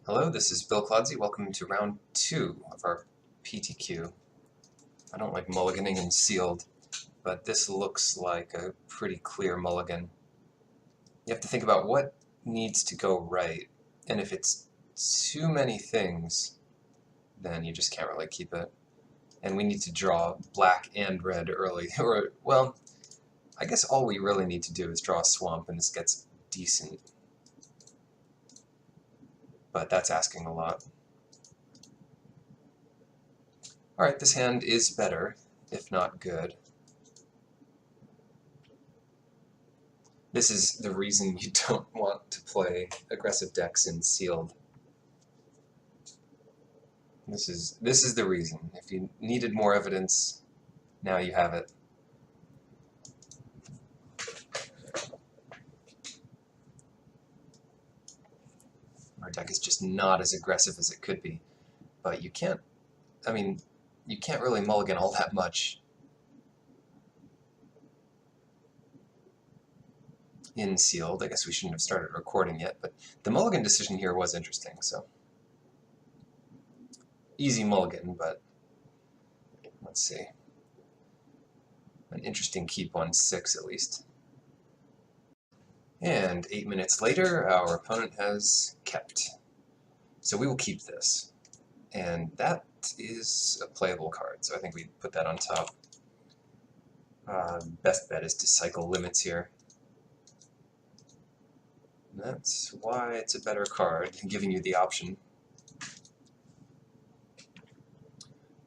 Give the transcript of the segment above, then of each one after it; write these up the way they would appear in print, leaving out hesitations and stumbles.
Hello, this is Bill Clodsey. Welcome to round 2 of our PTQ. I don't like mulliganing and sealed, but this looks like a pretty clear mulligan. You have to think about what needs to go right, and if it's too many things, then you just can't really keep it. And we need to draw black and red early, or, well, I guess all we really need to do is draw a swamp, and this gets decent. But that's asking a lot. Alright, this hand is better, if not good. This is the reason you don't want to play aggressive decks in sealed. This is the reason. If you needed more evidence, now you have it. Our deck is just not as aggressive as it could be. But you can't, I mean, you can't really mulligan all that much in sealed. I guess we shouldn't have started recording yet, but the mulligan decision here was interesting, so. Easy mulligan, but let's see. An interesting keep on 6 at least. And 8 minutes later, our opponent has kept. So we will keep this. And that is a playable card, so I think we put that on top. Best bet is to cycle limits here. And that's why it's a better card, giving you the option.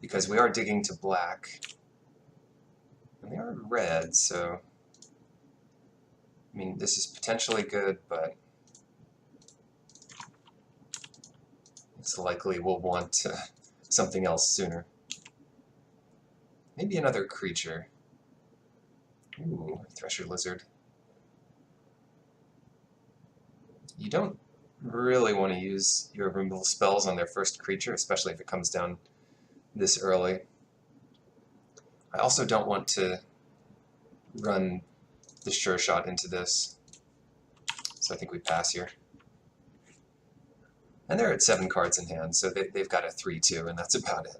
Because we are digging to black. And they are red, so I mean, this is potentially good, but it's likely we'll want something else sooner. Maybe another creature. Ooh, Thresher Lizard. You don't really want to use your removal spells on their first creature, especially if it comes down this early. I also don't want to run the sure shot into this, so I think we pass here. And they're at 7 cards in hand, so they've got a 3-2, and that's about it.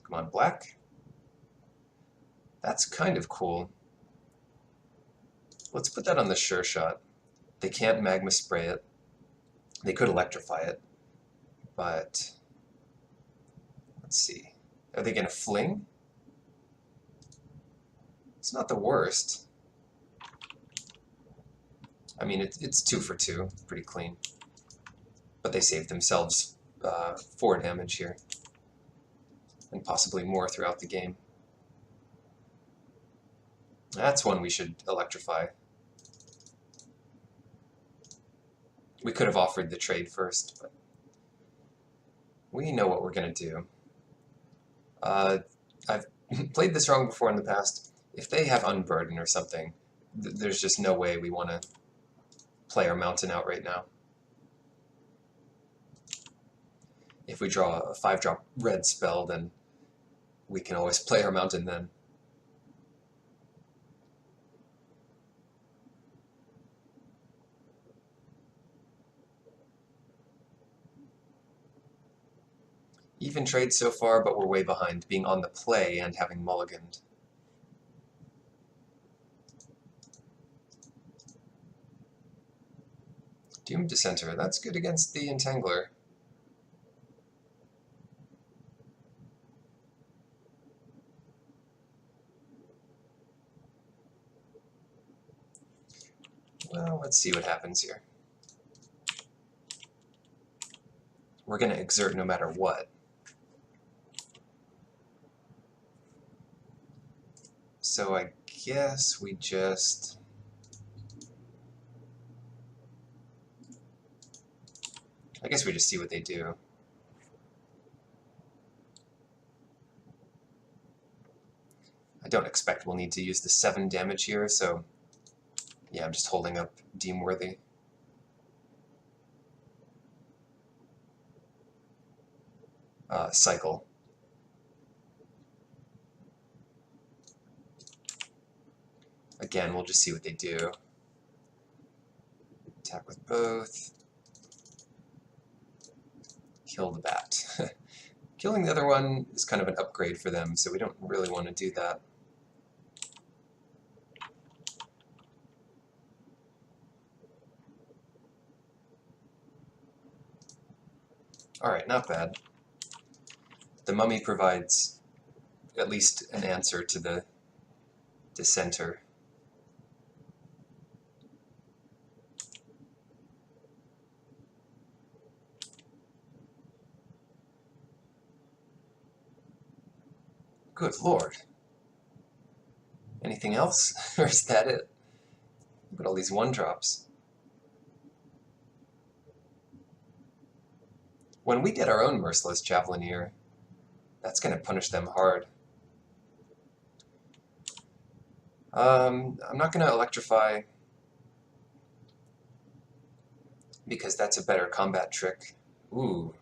Come on, black. That's kind of cool. Let's put that on the sure shot. They can't magma spray it. They could electrify it, but let's see. Are they going to fling? It's not the worst. I mean, it's 2 for 2, pretty clean. But they saved themselves 4 damage here, and possibly more throughout the game. That's one we should electrify. We could have offered the trade first, but we know what we're going to do. I've played this wrong before in the past. If they have Unburden or something, there's just no way we want to play our mountain out right now. If we draw a 5-drop red spell, then we can always play our mountain then. Even trade so far, but we're way behind, being on the play and having mulliganed. Doomed Dissenter, that's good against the Entangler. Well, let's see what happens here. We're going to exert no matter what. So I guess we just... see what they do. I don't expect we'll need to use the 7 damage here, so yeah, I'm just holding up Deemworthy. Cycle. Again, we'll just see what they do. Attack with both. kill the bat. Killing the other one is kind of an upgrade for them, so we don't really want to do that. Alright, not bad. The mummy provides at least an answer to the dissenter. Good lord. Anything else? Or is that it? Look at all these one-drops. When we get our own Merciless Javelineer, that's going to punish them hard. I'm not going to electrify because that's a better combat trick. Ooh.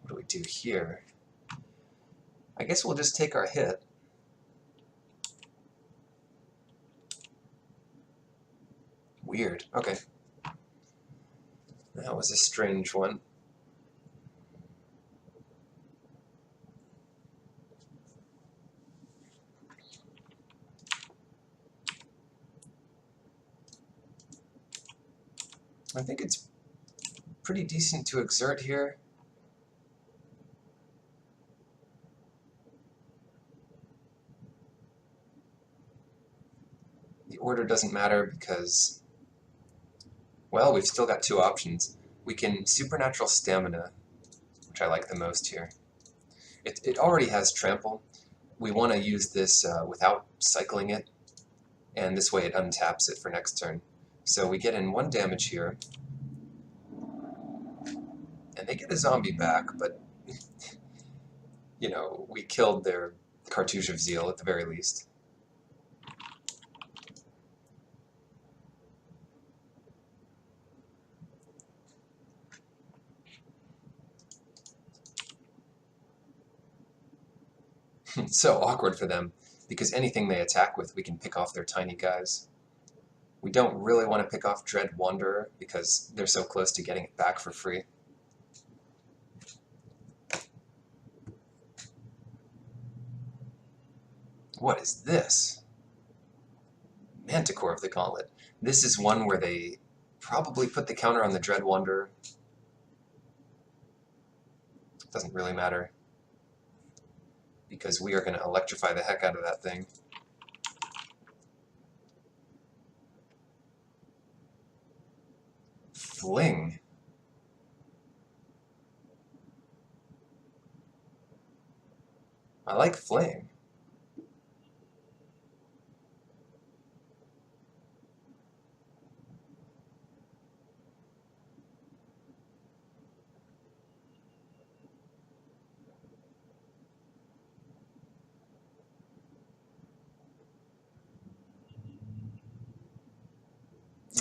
What do we do here? I guess we'll just take our hit. Weird. Okay. That was a strange one. I think it's pretty decent to exert here. The order doesn't matter because, well, we've still got two options. We can Supernatural Stamina, which I like the most here. It already has Trample. We want to use this without cycling it, and this way it untaps it for next turn. So we get in 1 damage here, and they get a zombie back, but, you know, we killed their Cartouche of Zeal at the very least. So awkward for them, because anything they attack with, we can pick off their tiny guys. We don't really want to pick off Dread Wanderer, because they're so close to getting it back for free. What is this? Manticore of the Gauntlet. This is one where they probably put the counter on the Dread Wanderer. Doesn't really matter, because we are going to electrify the heck out of that thing. Fling. I like Fling.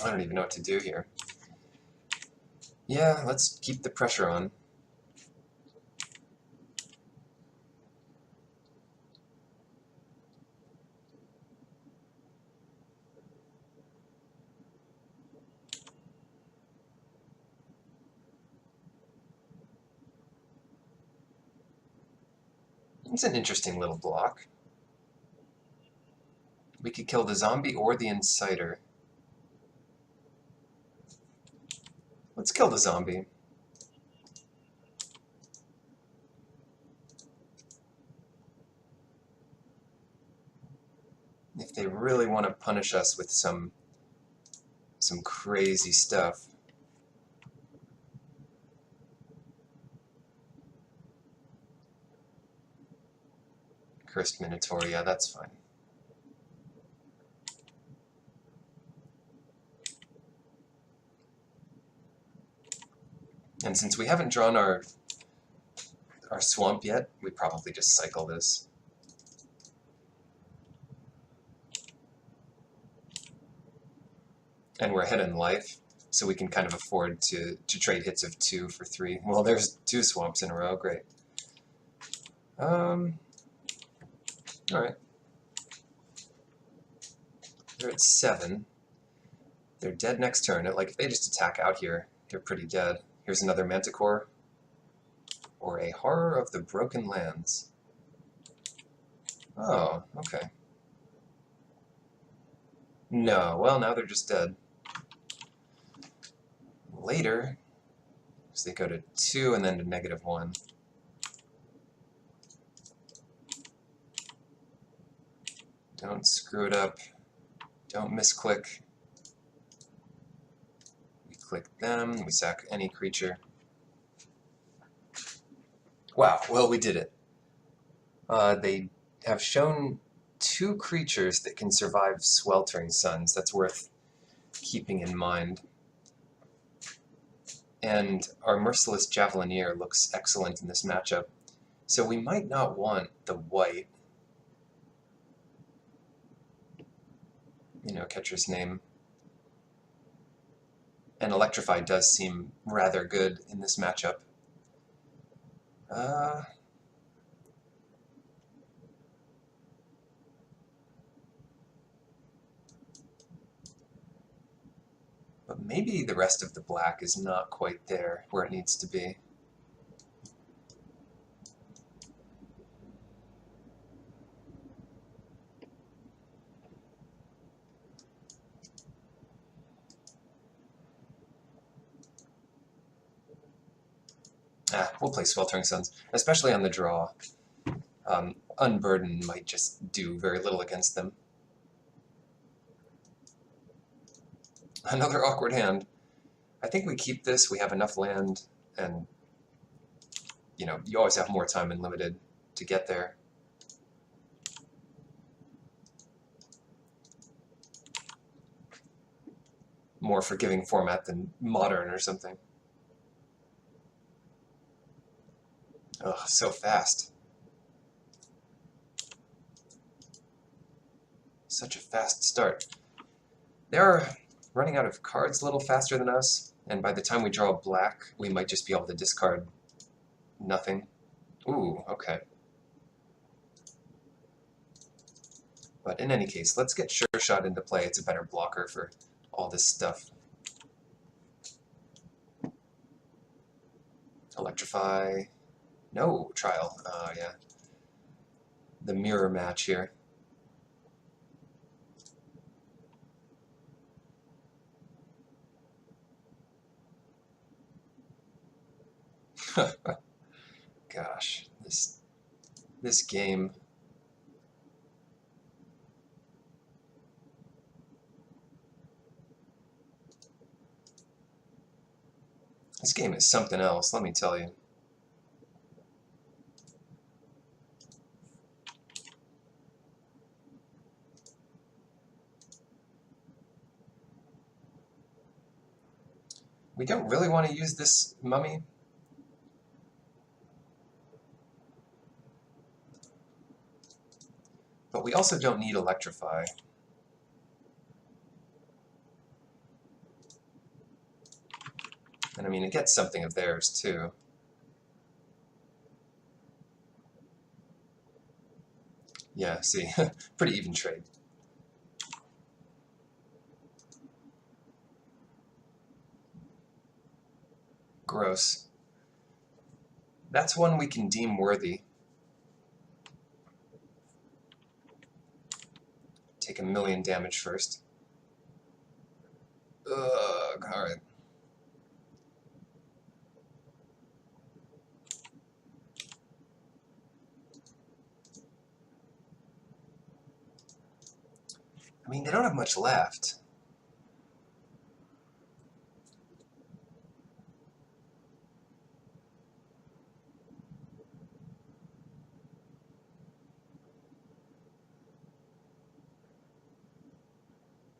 I don't even know what to do here. Yeah, let's keep the pressure on. It's an interesting little block. We could kill the zombie or the inciter. Let's kill the zombie. If they really want to punish us with some crazy stuff. Cursed Minotaur, yeah, that's fine. And since we haven't drawn our swamp yet, we probably just cycle this. And we're ahead in life, so we can kind of afford to trade hits of 2 for 3. Well, there's 2 swamps in a row, great. Alright. They're at 7. They're dead next turn. Like, if they just attack out here, they're pretty dead. Here's another Manticore. Or a Horror of the Broken Lands. Oh, okay. No, well, now they're just dead. Later, so they go to 2 and then to -1. Don't screw it up. Don't misclick. We click them, we sack any creature. Wow, well, we did it. They have shown 2 creatures that can survive Sweltering Suns. That's worth keeping in mind. And our Merciless Javelineer looks excellent in this matchup. So we might not want the white. You know, catcher's name. And Electrify does seem rather good in this matchup. But maybe the rest of the black is not quite there where it needs to be. We'll play Sweltering Suns, especially on the draw. Unburden might just do very little against them. Another awkward hand. I think we keep this. We have enough land, and you know, you always have more time in Limited to get there. More forgiving format than Modern or something. Ugh, so fast. Such a fast start. They're running out of cards a little faster than us, and by the time we draw black, we might just be able to discard nothing. Ooh, okay. But in any case, let's get Sure Shot into play. It's a better blocker for all this stuff. Electrify. No, Trial. Yeah. The mirror match here. Gosh, this game. This game is something else, let me tell you. We don't really want to use this mummy. But we also don't need Electrify. And I mean, it gets something of theirs, too. Yeah, see, pretty even trade. Gross. That's one we can deem worthy. Take 1,000,000 damage first. Ugh, alright. I mean, they don't have much left.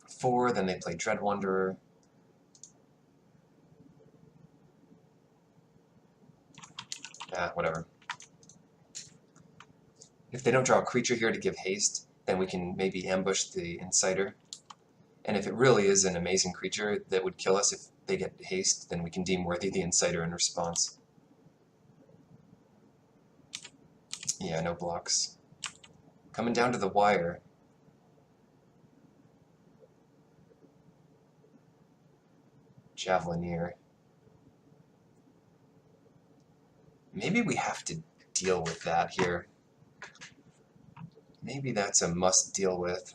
Four, then they play Dread Wanderer. Whatever. If they don't draw a creature here to give haste, then we can maybe ambush the Inciter. And if it really is an amazing creature that would kill us if they get haste, then we can deem worthy the Inciter in response. Yeah, no blocks. Coming down to the wire. Javelineer. Maybe we have to deal with that here. Maybe that's a must deal with.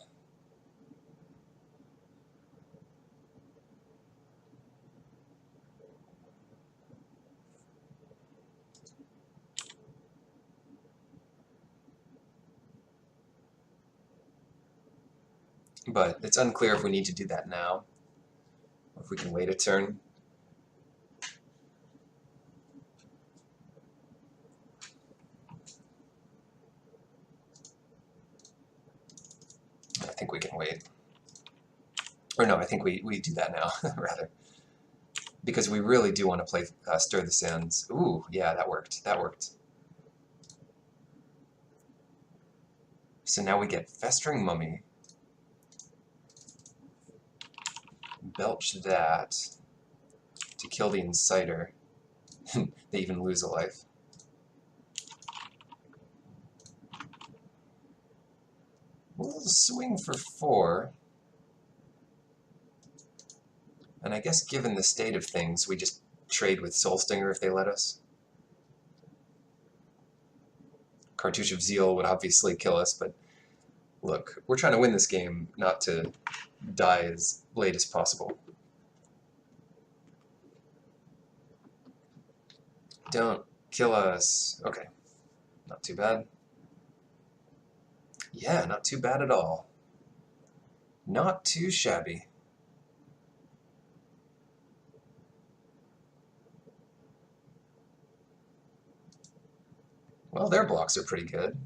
But it's unclear if we need to do that now, or if we can wait a turn. I think we can wait. Or no, I think we do that now, rather. Because we really do want to play Stir the Sands. Ooh, yeah, that worked. That worked. So now we get Festering Mummy. Belch that to kill the Inciter. They even lose a life. We'll swing for 4. And I guess given the state of things, we just trade with Soul Stinger if they let us. Cartouche of Zeal would obviously kill us, but look, we're trying to win this game, not to die as late as possible. Don't kill us. Okay, not too bad. Yeah, not too bad at all. Not too shabby. Well, their blocks are pretty good.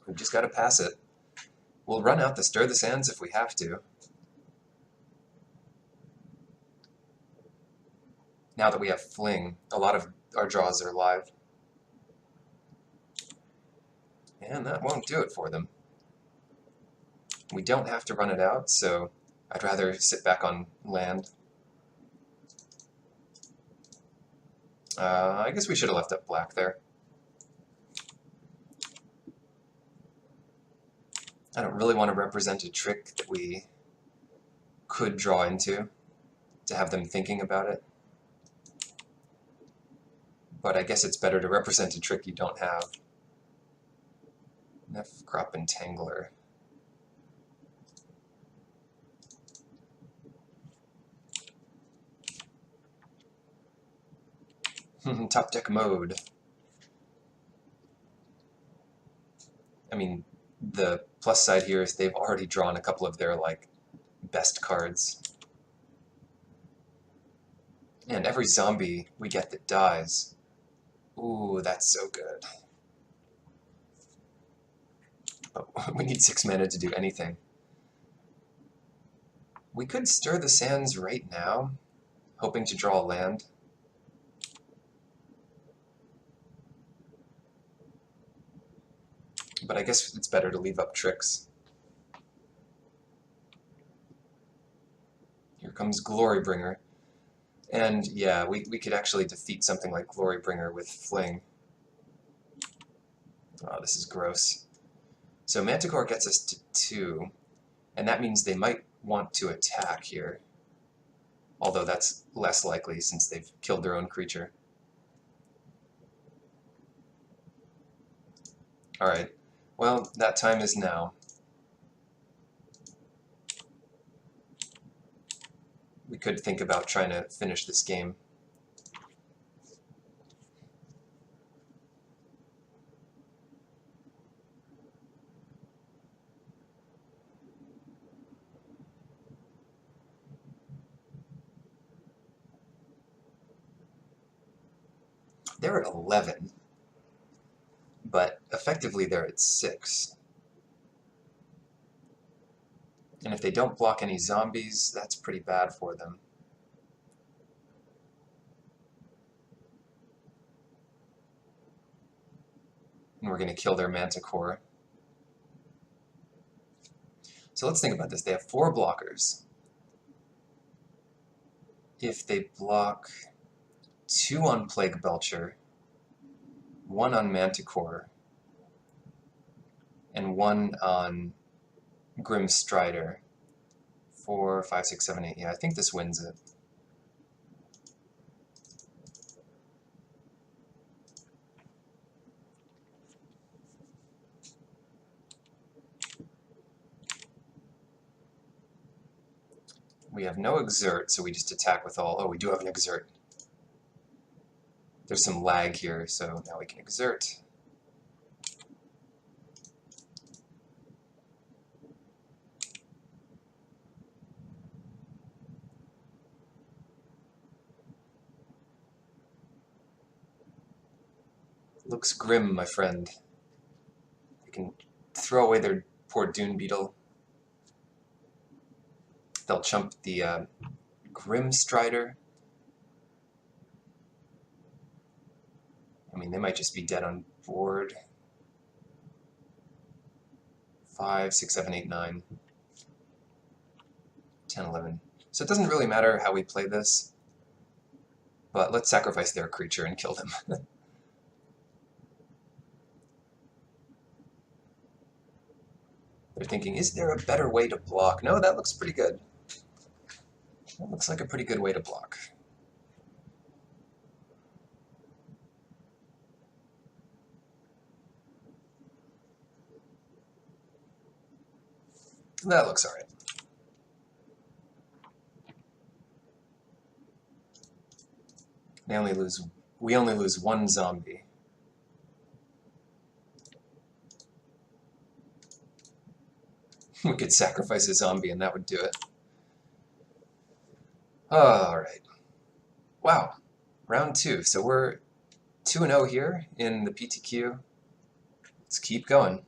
We've just got to pass it. We'll run out the Stir the Sands if we have to. Now that we have Fling, a lot of our draws are live. And that won't do it for them. We don't have to run it out, so I'd rather sit back on land. I guess we should have left up black there. I don't really want to represent a trick that we could draw into, to have them thinking about it. But I guess it's better to represent a trick you don't have. F Crop Entangler. Top deck mode. I mean, the plus side here is they've already drawn a couple of their, like, best cards. And every zombie we get that dies. Ooh, that's so good. But we need 6 mana to do anything. We could Stir the Sands right now, hoping to draw a land. But I guess it's better to leave up tricks. Here comes Glorybringer. And yeah, we could actually defeat something like Glorybringer with Fling. Oh, this is gross. So Manticore gets us to 2, and that means they might want to attack here. Although that's less likely since they've killed their own creature. Alright, well, that time is now. We could think about trying to finish this game. They're at 11, but effectively they're at 6. And if they don't block any zombies, that's pretty bad for them. And we're going to kill their Manticore. So let's think about this. They have 4 blockers. if they block 2 on Plague Belcher, 1 on Manticore, and 1 on Grim Strider. 4, 5, 6, 7, 8. Yeah, I think this wins it. We have no exert, so we just attack with all... Oh, we do have an exert. There's some lag here, so now we can exert. Looks grim, my friend. They can throw away their poor Dune Beetle. They'll chump the Grim Strider. I mean, they might just be dead on board. 5, 6, 7, 8, 9, 10, 11. So it doesn't really matter how we play this, but let's sacrifice their creature and kill them. They're thinking, is there a better way to block? No, that looks pretty good. That looks like a pretty good way to block. That looks alright. We only lose 1 zombie. We could sacrifice a zombie and that would do it. Alright. Wow. Round 2. So we're 2-0 here in the PTQ. Let's keep going.